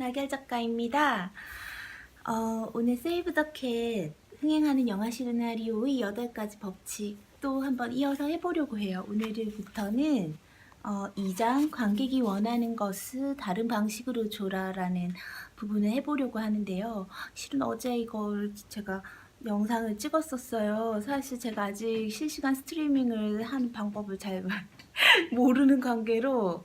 달걀 작가입니다. 오늘 세이브 더 캣 흥행하는 영화 시나리오의 8가지 법칙 또 한번 이어서 해보려고 해요. 오늘부터는 2장 관객이 원하는 것을 다른 방식으로 줘라라는 부분을 해보려고 하는데요. 실은 어제 이걸 제가 영상을 찍었었어요. 사실 제가 아직 실시간 스트리밍을 하는 방법을 잘 모르는 관계로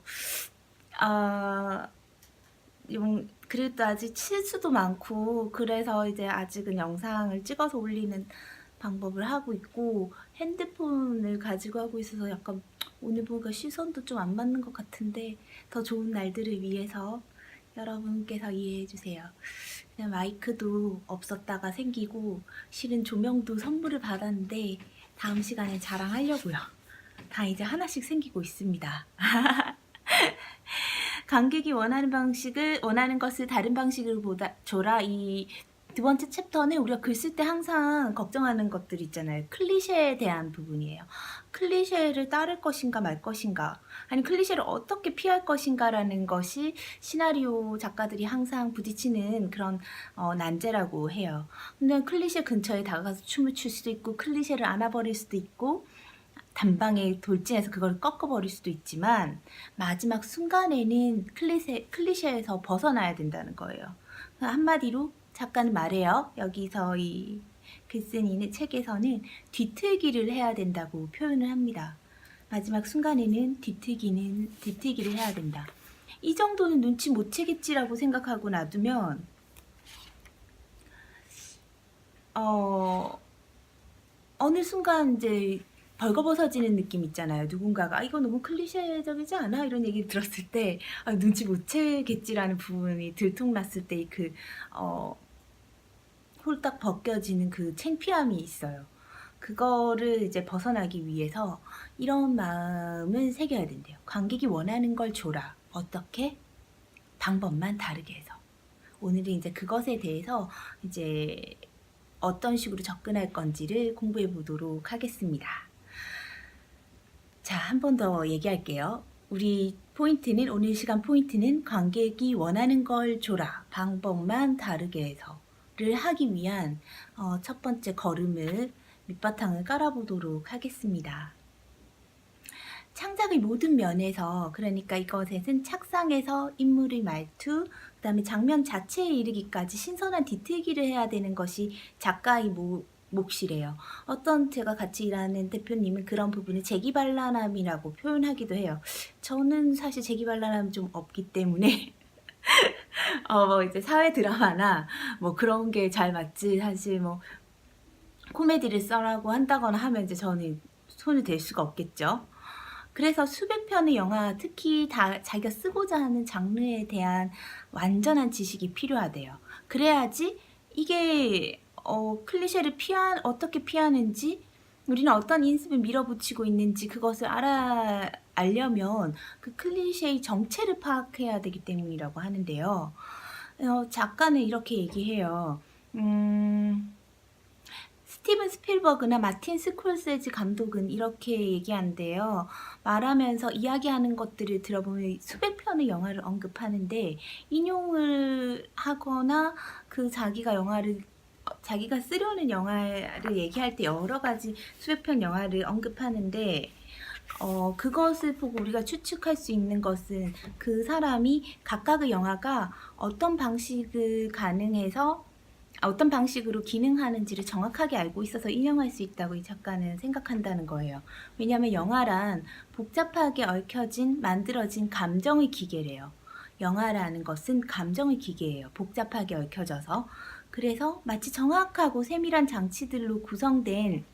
그래도 아직 실수도 많고 그래서 이제 아직은 영상을 찍어서 올리는 방법을 하고 있고 핸드폰을 가지고 하고 있어서 약간 오늘 보니까 시선도 좀 안 맞는 것 같은데 더 좋은 날들을 위해서 여러분께서 이해해 주세요. 그냥 마이크도 없었다가 생기고 실은 조명도 선물을 받았는데 다음 시간에 자랑하려고요. 다 이제 하나씩 생기고 있습니다. 관객이 원하는 것을 다른 방식으로 줘라. 이 두 번째 챕터는 우리가 글 쓸 때 항상 걱정하는 것들 있잖아요. 클리셰에 대한 부분이에요. 클리셰를 따를 것인가 말 것인가, 아니 클리셰를 어떻게 피할 것인가라는 것이 시나리오 작가들이 항상 부딪히는 그런 난제라고 해요. 근데 클리셰 근처에 다가가서 춤을 출 수도 있고 클리셰를 안아버릴 수도 있고 단방에 돌진해서 그걸 꺾어버릴 수도 있지만 마지막 순간에는 클리셰에서 벗어나야 된다는 거예요. 한마디로 작가는 말해요. 여기서 이 글쓴이는 책에서는 뒤틀기를 해야 된다고 표현을 합니다. 마지막 순간에는 뒤틀기를 해야 된다. 이 정도는 눈치 못 채겠지라고 생각하고 놔두면 어느 순간 이제 벌거벗어지는 느낌 있잖아요. 누군가가 이거 너무 클리셰적이지 않아? 이런 얘기 들었을 때 눈치 못 채겠지라는 부분이 들통났을 때 그 홀딱 벗겨지는 그 창피함이 있어요. 그거를 이제 벗어나기 위해서 이런 마음을 새겨야 된대요. 관객이 원하는 걸 줘라. 어떻게? 방법만 다르게 해서. 오늘은 이제 그것에 대해서 이제 어떤 식으로 접근할 건지를 공부해 보도록 하겠습니다. 자, 한 번 더 얘기할게요. 우리 포인트는, 오늘 시간 포인트는 관객이 원하는 걸 줘라. 방법만 다르게 해서를 하기 위한 첫 번째 걸음을 밑바탕을 깔아보도록 하겠습니다. 창작의 모든 면에서, 그러니까 이것은 착상에서 인물의 말투, 그 다음에 장면 자체에 이르기까지 신선한 뒤틀기를 해야 되는 것이 작가의 몫이래요. 어떤 제가 같이 일하는 대표님은 그런 부분을 재기발랄함이라고 표현하기도 해요. 저는 사실 재기발랄함이 좀 없기 때문에 뭐 이제 사회 드라마나 뭐 그런 게 잘 맞지, 사실 뭐 코미디를 써라고 한다거나 하면 이제 저는 손을 댈 수가 없겠죠. 그래서 수백 편의 영화, 특히 자기가 쓰고자 하는 장르에 대한 완전한 지식이 필요하대요. 그래야지 이게 클리셰를 어떻게 피하는지, 우리는 어떤 인습을 밀어붙이고 있는지 그것을 알려면 그 클리셰의 정체를 파악해야 되기 때문이라고 하는데요. 작가는 이렇게 얘기해요. 스티븐 스필버그나 마틴 스콜세지 감독은 이렇게 얘기한대요. 말하면서 이야기하는 것들을 들어보면 수백 편의 영화를 언급하는데 인용을 하거나 그 자기가 쓰려는 영화를 얘기할 때 여러 가지 수백 편 영화를 언급하는데 그것을 보고 우리가 추측할 수 있는 것은 그 사람이 각각의 영화가 어떤 방식으로 기능하는지를 정확하게 알고 있어서 인용할 수 있다고 이 작가는 생각한다는 거예요. 왜냐하면 영화란 복잡하게 만들어진 감정의 기계래요. 영화라는 것은 감정의 기계예요. 복잡하게 얽혀져서. 그래서 마치 정확하고 세밀한 장치들로 구성된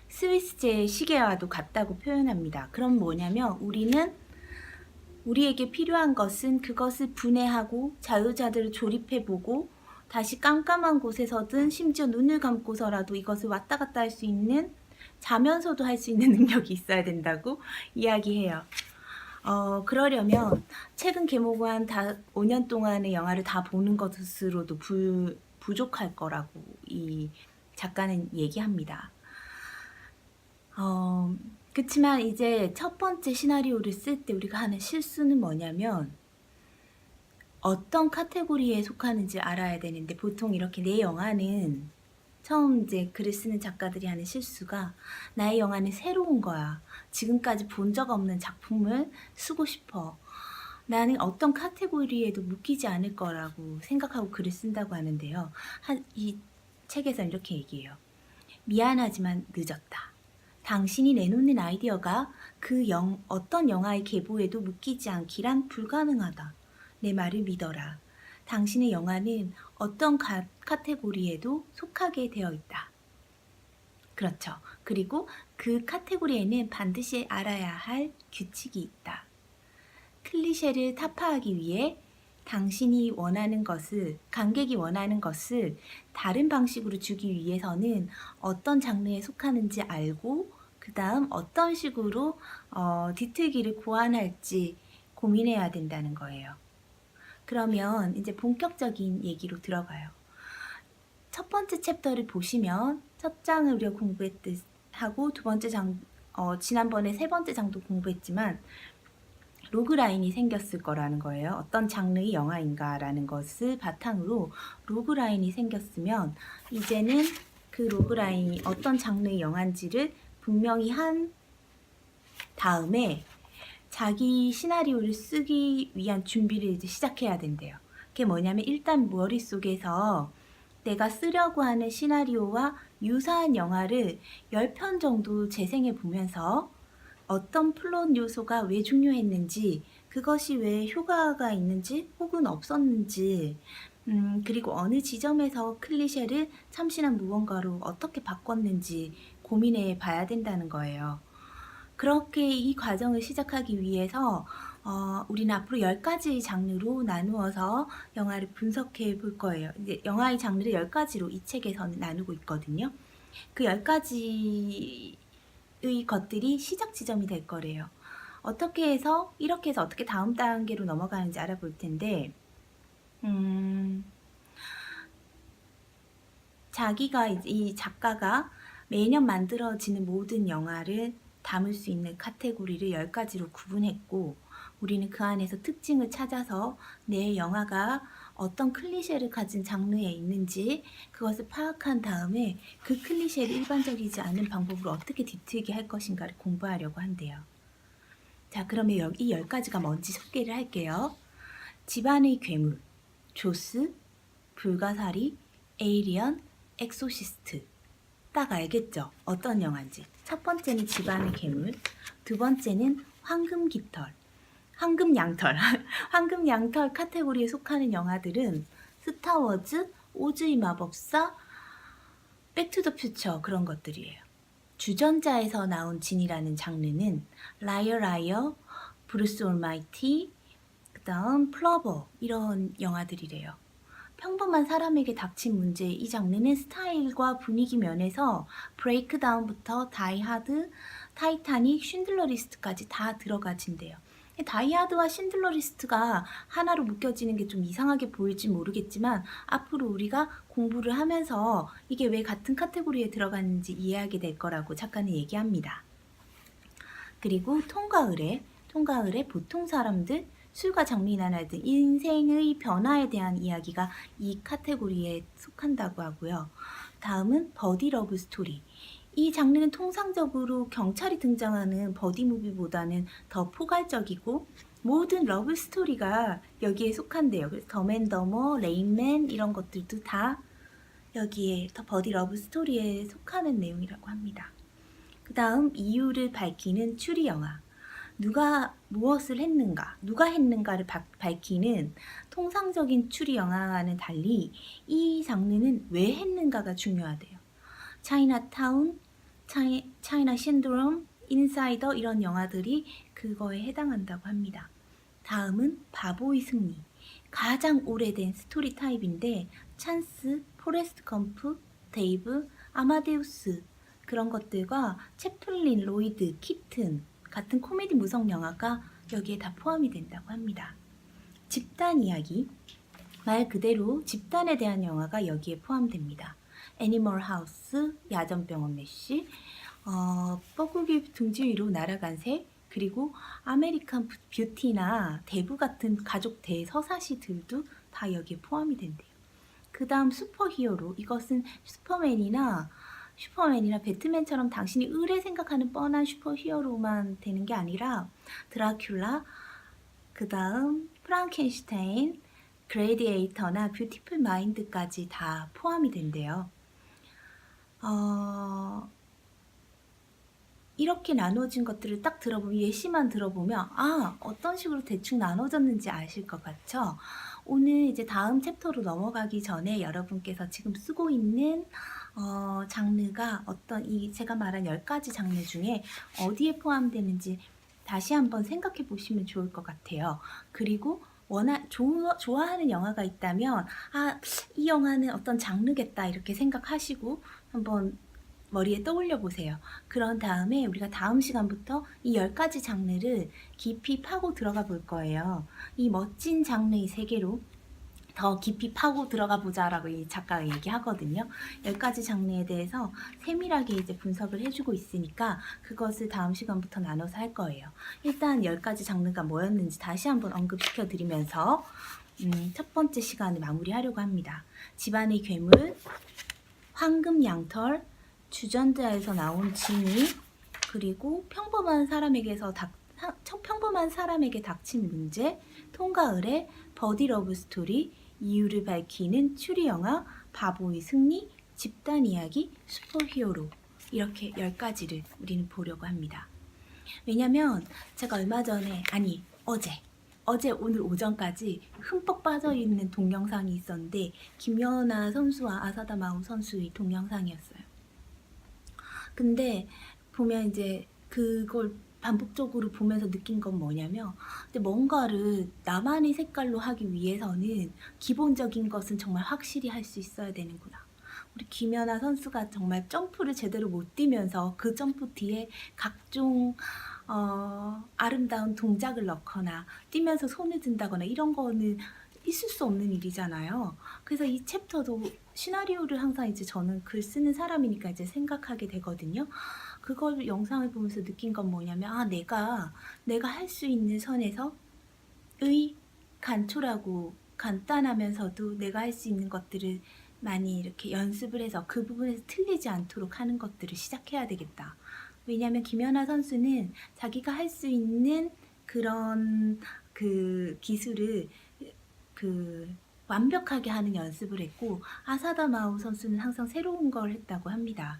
스위스제 시계와도 같다고 표현합니다. 그럼 뭐냐면 우리에게 필요한 것은 그것을 분해하고 자유자재를 조립해보고 다시 깜깜한 곳에서든 심지어 눈을 감고서라도 이것을 왔다 갔다 할 수 있는, 자면서도 할 수 있는 능력이 있어야 된다고 이야기해요. 그러려면 최근 개봉한 5년 동안의 영화를 다 보는 것으로도 부족할 거라고 이 작가는 얘기합니다. 그치만 이제 첫 번째 시나리오를 쓸 때 우리가 하는 실수는 뭐냐면 어떤 카테고리에 속하는지 알아야 되는데 보통 이렇게 내 영화는 처음 이제 글을 쓰는 작가들이 하는 실수가 나의 영화는 새로운 거야. 지금까지 본 적 없는 작품을 쓰고 싶어. 나는 어떤 카테고리에도 묶이지 않을 거라고 생각하고 글을 쓴다고 하는데요. 이 책에서 이렇게 얘기해요. 미안하지만 늦었다. 당신이 내놓는 아이디어가 어떤 영화의 계보에도 묶이지 않기란 불가능하다. 내 말을 믿어라. 당신의 영화는 어떤 카테고리에도 속하게 되어 있다. 그렇죠. 그리고 그 카테고리에는 반드시 알아야 할 규칙이 있다. 클리셰를 타파하기 위해 당신이 원하는 것을, 관객이 원하는 것을 다른 방식으로 주기 위해서는 어떤 장르에 속하는지 알고 그 다음 어떤 식으로 뒤틀기를 고안할지 고민해야 된다는 거예요. 그러면 이제 본격적인 얘기로 들어가요. 첫 번째 챕터를 보시면 첫 장을 우리가 공부했듯 하고 두 번째 장, 지난번에 세 번째 장도 공부했지만 로그라인이 생겼을 거라는 거예요. 어떤 장르의 영화인가라는 것을 바탕으로 로그라인이 생겼으면 이제는 그 로그라인이 어떤 장르의 영화인지를 분명히 한 다음에 자기 시나리오를 쓰기 위한 준비를 이제 시작해야 된대요. 그게 뭐냐면 일단 머릿속에서 내가 쓰려고 하는 시나리오와 유사한 영화를 10편 정도 재생해 보면서 어떤 플롯 요소가 왜 중요했는지, 그것이 왜 효과가 있는지 혹은 없었는지, 그리고 어느 지점에서 클리셰를 참신한 무언가로 어떻게 바꿨는지 고민해 봐야 된다는 거예요. 그렇게 이 과정을 시작하기 위해서 우리는 앞으로 10가지 장르로 나누어서 영화를 분석해 볼 거예요. 이제 영화의 장르를 10가지로 이 책에서는 나누고 있거든요. 그 10가지의 것들이 시작 지점이 될 거래요. 어떻게 해서 이렇게 해서 어떻게 다음 단계로 넘어가는지 알아볼 텐데 자기가 이 작가가 매년 만들어지는 모든 영화를 담을 수 있는 카테고리를 10가지로 구분했고 우리는 그 안에서 특징을 찾아서 내 영화가 어떤 클리셰를 가진 장르에 있는지 그것을 파악한 다음에 그 클리셰를 일반적이지 않은 방법으로 어떻게 뒤틀게 할 것인가를 공부하려고 한대요. 자, 그러면 이 10가지가 뭔지 소개를 할게요. 집안의 괴물, 조스, 불가사리, 에이리언, 엑소시스트. 딱 알겠죠? 어떤 영화인지. 첫 번째는 집안의 괴물, 두 번째는 황금깃털, 황금양털. 황금양털 카테고리에 속하는 영화들은 스타워즈, 오즈의 마법사, 백투더퓨처 그런 것들이에요. 주전자에서 나온 진이라는 장르는 라이어 라이어, 브루스 올마이티, 그 다음 플러버 이런 영화들이래요. 평범한 사람에게 닥친 문제 이 장르는 스타일과 분위기 면에서 브레이크다운부터 다이하드, 타이타닉, 쉰들러 리스트까지 다 들어가진대요. 다이하드와 쉰들러 리스트가 하나로 묶여지는 게 좀 이상하게 보일지 모르겠지만 앞으로 우리가 공부를 하면서 이게 왜 같은 카테고리에 들어가는지 이해하게 될 거라고 작가는 얘기합니다. 그리고 통과 의뢰 보통 사람들, 술과 장미나날 등 인생의 변화에 대한 이야기가 이 카테고리에 속한다고 하고요. 다음은 버디 러브 스토리. 이 장르는 통상적으로 경찰이 등장하는 버디 무비보다는 더 포괄적이고 모든 러브 스토리가 여기에 속한대요. 그래서 더맨더머, 레인맨 이런 것들도 다 여기에 더 버디 러브 스토리에 속하는 내용이라고 합니다. 그 다음 이유를 밝히는 추리 영화. 누가 무엇을 했는가, 누가 했는가를 밝히는 통상적인 추리 영화와는 달리 이 장르는 왜 했는가가 중요하대요. 차이나타운, 차이나 신드롬, 인사이더 이런 영화들이 그거에 해당한다고 합니다. 다음은 바보의 승리. 가장 오래된 스토리 타입인데 찬스, 포레스트 검프, 데이브, 아마데우스 그런 것들과 채플린, 로이드, 키튼 같은 코미디 무성 영화가 여기에 다 포함이 된다고 합니다. 집단 이야기, 말 그대로 집단에 대한 영화가 여기에 포함됩니다. 애니멀 하우스, 야전병원 메시, 뻐꾸기 둥지 위로 날아간 새, 그리고 아메리칸 뷰티나 대부 같은 가족 대서사시들도 다 여기에 포함이 된대요. 그 다음 슈퍼히어로, 이것은 슈퍼맨이나 배트맨처럼 당신이 의뢰 생각하는 뻔한 슈퍼히어로만 되는 게 아니라 드라큘라, 그 다음 프랑켄슈타인, 그레디에이터나 뷰티풀 마인드까지 다 포함이 된대요. 이렇게 나눠진 것들을 딱 들어보면, 예시만 들어보면 어떤 식으로 대충 나눠졌는지 아실 것 같죠? 오늘 이제 다음 챕터로 넘어가기 전에 여러분께서 지금 쓰고 있는 장르가 제가 말한 10가지 장르 중에 어디에 포함되는지 다시 한번 생각해 보시면 좋을 것 같아요. 그리고 좋아하는 영화가 있다면 이 영화는 어떤 장르겠다 이렇게 생각하시고 한번 머리에 떠올려 보세요. 그런 다음에 우리가 다음 시간부터 이 10가지 장르를 깊이 파고 들어가 볼 거예요. 이 멋진 장르의 세계로 더 깊이 파고 들어가 보자라고 이 작가가 얘기하거든요. 10가지 장르에 대해서 세밀하게 이제 분석을 해주고 있으니까 그것을 다음 시간부터 나눠서 할 거예요. 일단 10가지 장르가 뭐였는지 다시 한번 언급시켜 드리면서 첫 번째 시간을 마무리하려고 합니다. 집안의 괴물, 황금 양털, 주전자에서 나온 지니, 그리고 평범한 사람에게 닥친 문제, 통과 의뢰, 버디 러브 스토리, 이유를 밝히는 추리 영화, 바보의 승리, 집단 이야기, 슈퍼히어로, 이렇게 10가지를 우리는 보려고 합니다. 왜냐면 제가 얼마 전에, 어제 오늘 오전까지 흠뻑 빠져있는 동영상이 있었는데 김연아 선수와 아사다 마오 선수의 동영상이었어요. 근데 보면 이제 그걸 반복적으로 보면서 느낀 건 뭐냐면, 뭔가를 나만의 색깔로 하기 위해서는 기본적인 것은 정말 확실히 할 수 있어야 되는구나. 우리 김연아 선수가 정말 점프를 제대로 못 뛰면서 그 점프 뒤에 각종 아름다운 동작을 넣거나 뛰면서 손을 든다거나 이런 거는 있을 수 없는 일이잖아요. 그래서 이 챕터도 시나리오를 항상 이제 저는 글 쓰는 사람이니까 이제 생각하게 되거든요. 그걸 영상을 보면서 느낀 건 뭐냐면, 내가 할 수 있는 선에서 간초라고 간단하면서도 내가 할 수 있는 것들을 많이 이렇게 연습을 해서 그 부분에서 틀리지 않도록 하는 것들을 시작해야 되겠다. 왜냐하면 김연아 선수는 자기가 할 수 있는 그런 그 기술을 완벽하게 하는 연습을 했고, 아사다 마오 선수는 항상 새로운 걸 했다고 합니다.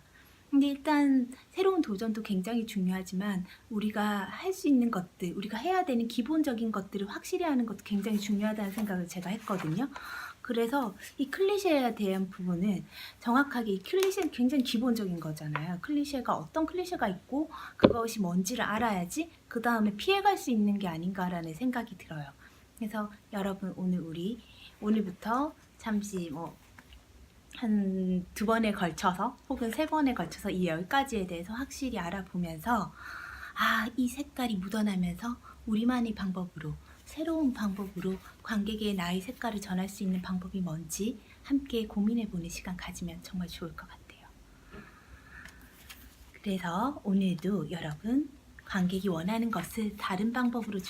근데 일단 새로운 도전도 굉장히 중요하지만 우리가 할 수 있는 것들, 우리가 해야 되는 기본적인 것들을 확실히 하는 것도 굉장히 중요하다는 생각을 제가 했거든요. 그래서 이 클리셰에 대한 부분은 정확하게, 이 클리셰는 굉장히 기본적인 거잖아요. 클리셰가 어떤 클리셰가 있고 그것이 뭔지를 알아야지 그 다음에 피해갈 수 있는 게 아닌가라는 생각이 들어요. 그래서 여러분, 오늘부터 잠시 한 2번에 걸쳐서 혹은 3번에 걸쳐서 이 10가지에 대해서 확실히 알아보면서 이 색깔이 묻어나면서 우리만의 방법으로, 새로운 방법으로 관객의 나의 색깔을 전할 수 있는 방법이 뭔지 함께 고민해보는 시간 가지면 정말 좋을 것 같아요. 그래서 오늘도 여러분, 관객이 원하는 것을 다른 방법으로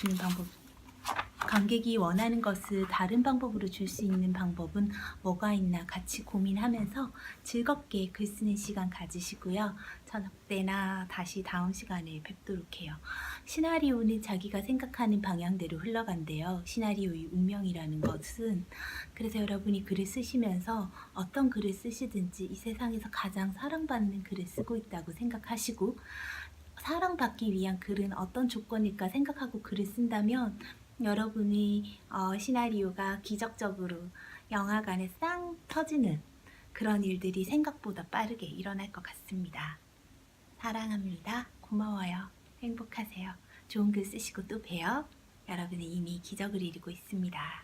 줄 수 있는 방법은 뭐가 있나 같이 고민하면서 즐겁게 글 쓰는 시간 가지시고요. 저녁 때나 다시 다음 시간에 뵙도록 해요. 시나리오는 자기가 생각하는 방향대로 흘러간대요. 시나리오의 운명이라는 것은. 그래서 여러분이 글을 쓰시면서 어떤 글을 쓰시든지 이 세상에서 가장 사랑받는 글을 쓰고 있다고 생각하시고, 사랑받기 위한 글은 어떤 조건일까 생각하고 글을 쓴다면 여러분의 시나리오가 기적적으로 영화관에 쌍 터지는 그런 일들이 생각보다 빠르게 일어날 것 같습니다. 사랑합니다. 고마워요. 행복하세요. 좋은 글 쓰시고 또 봬요. 여러분은 이미 기적을 이루고 있습니다.